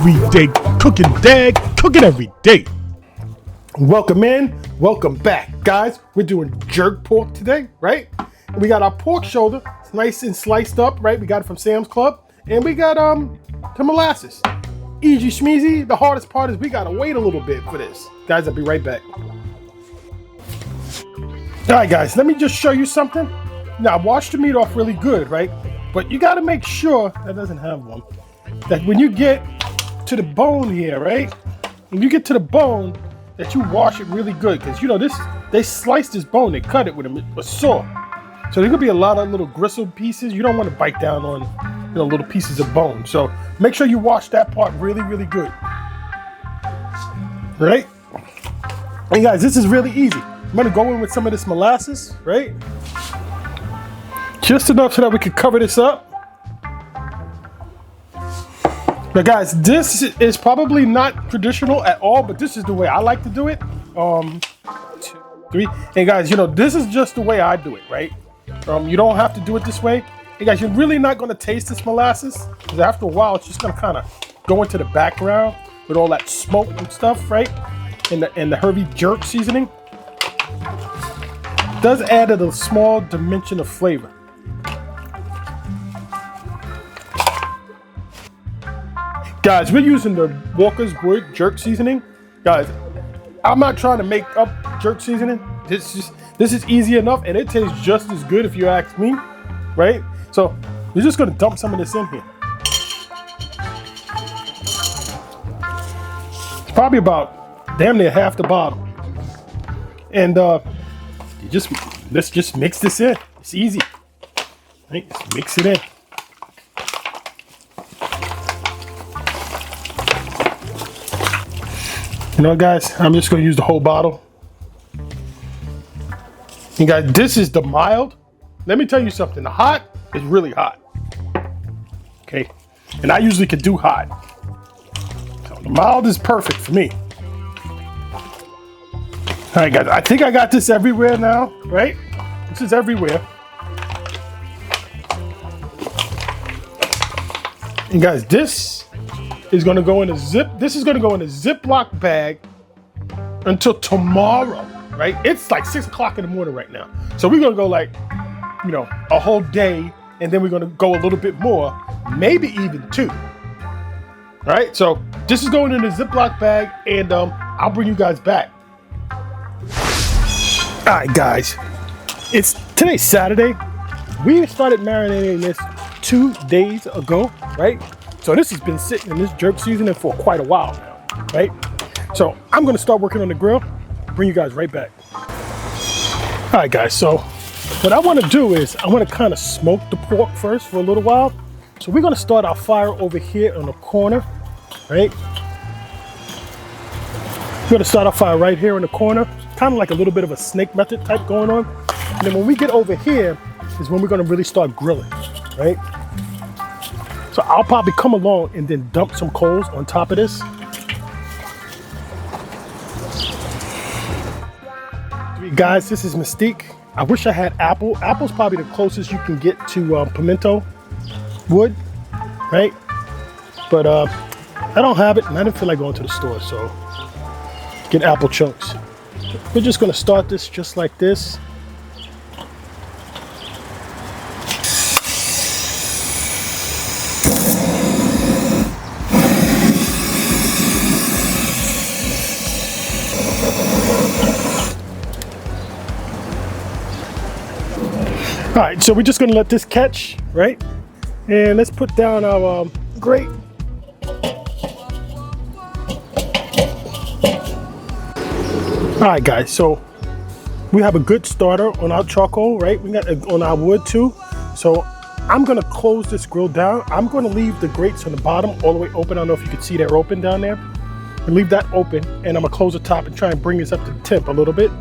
everyday cooking dad, cooking every day. Welcome in, welcome back, guys. We're doing jerk pork today, right? We got our pork shoulder, it's nice and sliced up, right? We got it from Sam's Club, and we got some molasses. Easy schmeezy. The hardest part is we gotta wait a little bit for this, guys. I'll be right back. All right, guys. Let me just show you something. Now, wash the meat off really good, right? But you gotta make sure that doesn't have one. That when you get to the bone here, right? When you get to the bone, that you wash it really good, because you know this. They slice this bone, they cut it with a saw, so there could be a lot of little gristle pieces. You don't want to bite down on, little pieces of bone. So make sure you wash that part really, really good. Right? And guys, this is really easy. I'm gonna go in with some of this molasses, right? Just enough so that we can cover this up. Now guys, this is probably not traditional at all, but this is the way I like to do it. 2, 3. And guys, this is just the way I do it, right? You don't have to do it this way. And guys, you're really not gonna taste this molasses, because after a while, it's just gonna kind of go into the background with all that smoke and stuff, right? And the herby jerk seasoning. It does add a small dimension of flavor. Guys, we're using the Walkerswood Jerk Seasoning. Guys, I'm not trying to make up jerk seasoning. This is easy enough, and it tastes just as good if you ask me, right? So we're just gonna dump some of this in here. It's probably about damn near half the bottle. And let's just mix this in. It's easy. Right? Just mix it in. Guys, I'm just gonna use the whole bottle. And guys, this is the mild. Let me tell you something, the hot is really hot. Okay, and I usually can do hot. So the mild is perfect for me. All right, guys, I think I got this everywhere now, right? This is everywhere. And guys, this is going to go in a Ziploc bag until tomorrow, right? It's like 6 o'clock in the morning right now. So we're going to go like, a whole day, and then we're going to go a little bit more, maybe even 2. All right, so this is going in a Ziploc bag, and I'll bring you guys back. All right, guys, today's Saturday. We started marinating this 2 days ago, right? So this has been sitting in this jerk seasoning for quite a while now, right? So I'm gonna start working on the grill, bring you guys right back. All right, guys, so what I wanna do is I wanna kind of smoke the pork first for a little while. So we're gonna start our fire over here on the corner, right? We're gonna start our fire right here in the corner, kind of like a little bit of a snake method type going on. And then when we get over here is when we're gonna really start grilling, right? So I'll probably come along and then dump some coals on top of this. Guys, this is Mystique. I wish I had apple. Apple's probably the closest you can get to pimento wood, right? But I don't have it, and I didn't feel like going to the store, so get apple chunks. We're just gonna start this just like this. All right, so we're just gonna let this catch, right? And let's put down our grate. All right, guys, so we have a good starter on our charcoal, right? We got on our wood too. So I'm gonna close this grill down. I'm gonna leave the grates on the bottom all the way open. I don't know if you can see that open down there. And leave that open, and I'm gonna close the top and try and bring this up to the temp a little bit.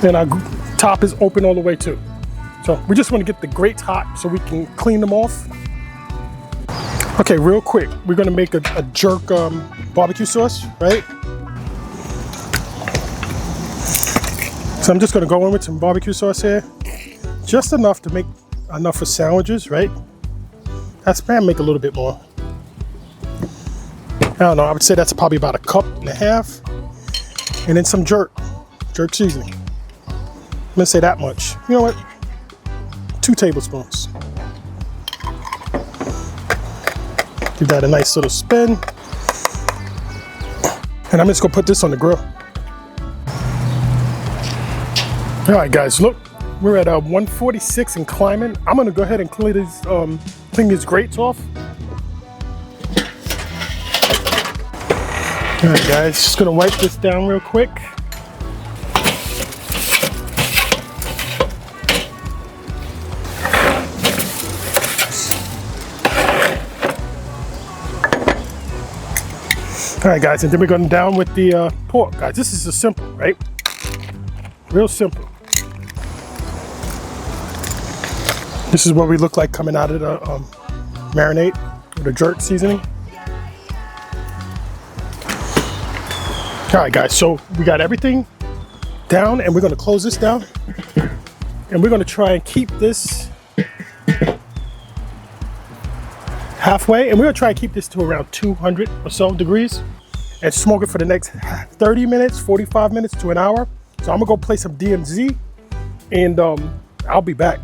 And our top is open all the way too. So we just want to get the grates hot so we can clean them off. Okay, real quick, we're gonna make a jerk barbecue sauce, right? So I'm just gonna go in with some barbecue sauce here. Just enough to make enough for sandwiches, right? That's maybe make a little bit more. I don't know, I would say that's probably about 1.5 cups. And then some jerk seasoning. I'm gonna say that much. You know what? 2 tablespoons. Give that a nice little spin. And I'm just gonna put this on the grill. All right, guys, look, we're at 146 and climbing. I'm gonna go ahead and clean these grates off. All right, guys, just gonna wipe this down real quick. All right, guys, and then we're going down with the pork. Guys, this is just simple, right? Real simple. This is what we look like coming out of the marinade with the jerk seasoning. All right, guys, so we got everything down, and we're going to close this down, and we're going to try and keep this halfway, and we're going to try and keep this to around 200 or so degrees and smoke it for the next 30 minutes, 45 minutes to an hour. So I'm gonna go play some DMZ, and I'll be back.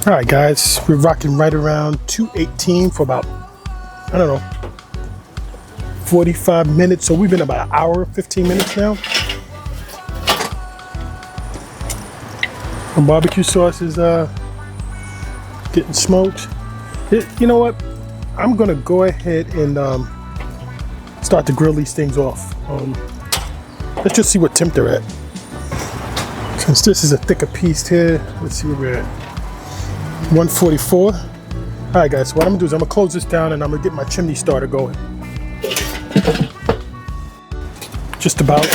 All right, guys, we're rocking right around 218 for about, I don't know, 45 minutes. So we've been about an hour, 15 minutes now. The barbecue sauce is getting smoked. You know what? I'm gonna go ahead and start to grill these things off. Let's just see what temp they're at. Since this is a thicker piece here, let's see where we're at. 144. All right, guys, so what I'm gonna do is I'm gonna close this down, and I'm gonna get my chimney starter going. Just about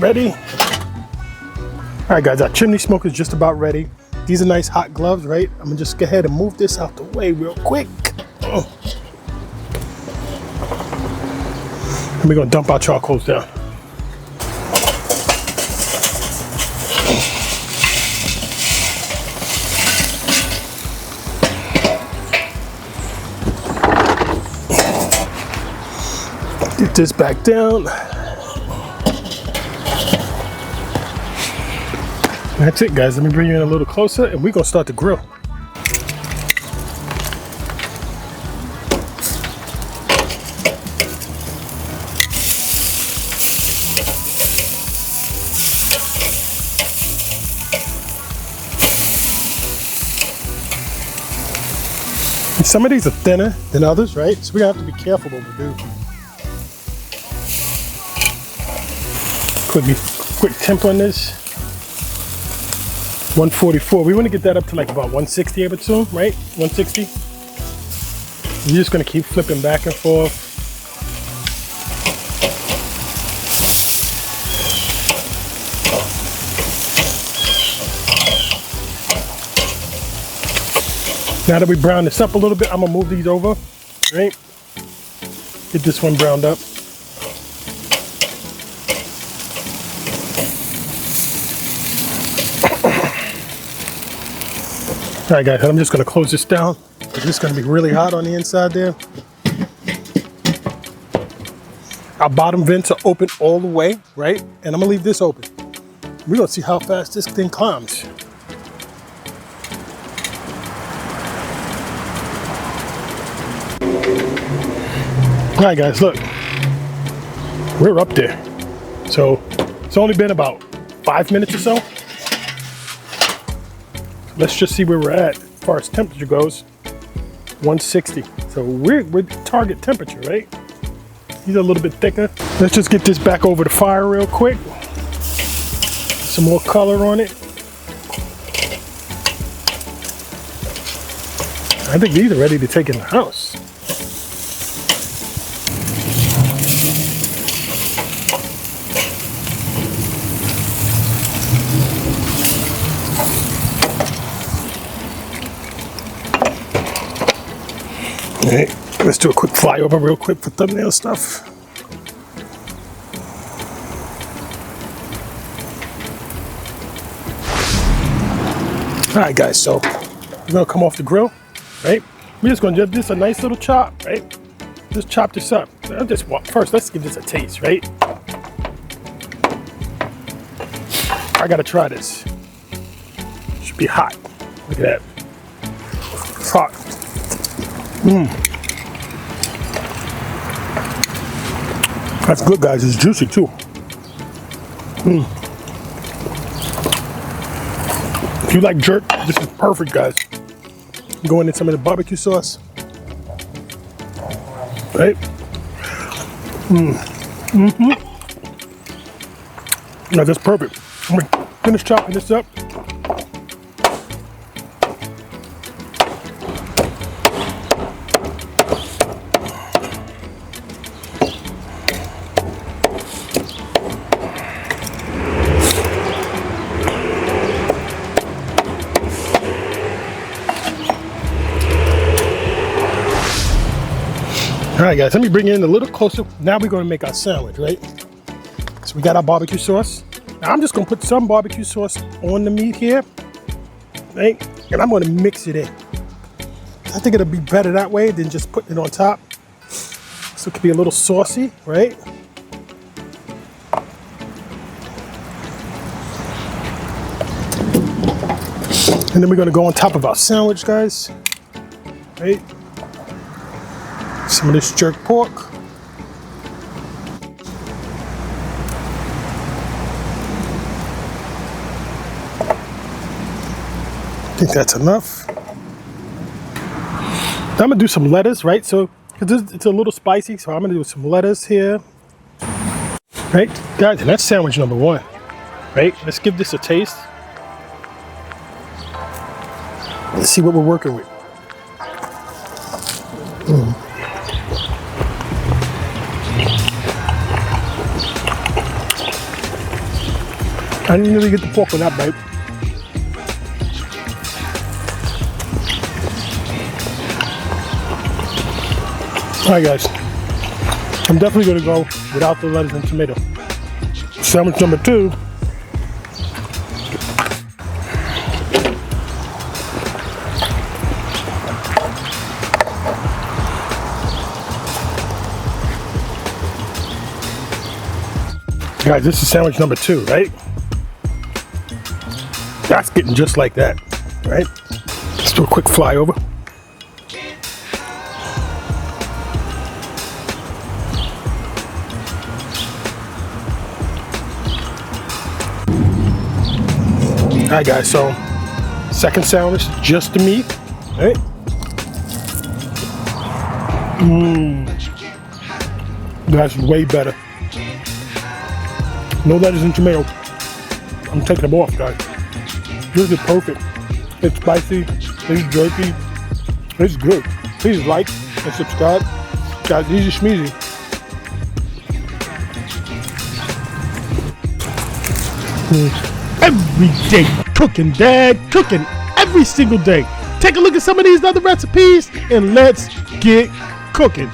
ready. All right, guys, our chimney smoker is just about ready. These are nice hot gloves, right? I'm gonna just go ahead and move this out the way real quick. Oh. And we're gonna dump our charcoals down. Get this back down. That's it, guys. Let me bring you in a little closer, and we're gonna start to grill. And some of these are thinner than others, right? So we have to be careful what we do. Quick temp on this. 144. We want to get that up to like about 160 of it soon, right? 160. You're just going to keep flipping back and forth. Now that we brown this up a little bit, I'm going to move these over, right? Get this one browned up. All right, guys, I'm just gonna close this down. It's just gonna be really hot on the inside there. Our bottom vents are open all the way, right? And I'm gonna leave this open. We're gonna see how fast this thing climbs. All right, guys, look. We're up there. So it's only been about 5 minutes or so. Let's just see where we're at as far as temperature goes. 160. So we're target temperature, right? These are a little bit thicker. Let's just get this back over the fire real quick. Some more color on it. I think these are ready to take in the house. All right, let's do a quick flyover real quick for thumbnail stuff. All right, guys, so we're gonna come off the grill, right? We're just gonna give this a nice little chop, right? Just chop this up. First, let's give this a taste, right? I gotta try this. Should be hot. Look at that. It's hot. That's good, guys. It's juicy too. If you like jerk, this is perfect, guys. Going in some of the barbecue sauce. Right? No, that's perfect. I'm gonna finish chopping this up. All right, guys, let me bring you in a little closer. Now we're gonna make our sandwich, right? So we got our barbecue sauce. Now I'm just gonna put some barbecue sauce on the meat here, right? And I'm gonna mix it in. I think it'll be better that way than just putting it on top. So it could be a little saucy, right? And then we're gonna go on top of our sandwich, guys, right? Some of this jerk pork. I think that's enough. Now I'm gonna do some lettuce, right? So, because it's a little spicy, so I'm gonna do some lettuce here. Right, guys, and that's sandwich number one. Right, let's give this a taste. Let's see what we're working with. I didn't really get the pork on that bite. All right, guys. I'm definitely gonna go without the lettuce and tomato. Sandwich number two. Guys, this is sandwich number two, right? That's getting just like that, right? Let's do a quick flyover. All right, guys, so second sandwich, just the meat, right? That's way better. No lettuce and tomato. I'm taking them off, guys. This is perfect. It's spicy, it's jerky, it's good. Please like and subscribe. Guys, easy schmeezy. Every day cooking, Dad, cooking every single day. Take a look at some of these other recipes and let's get cooking.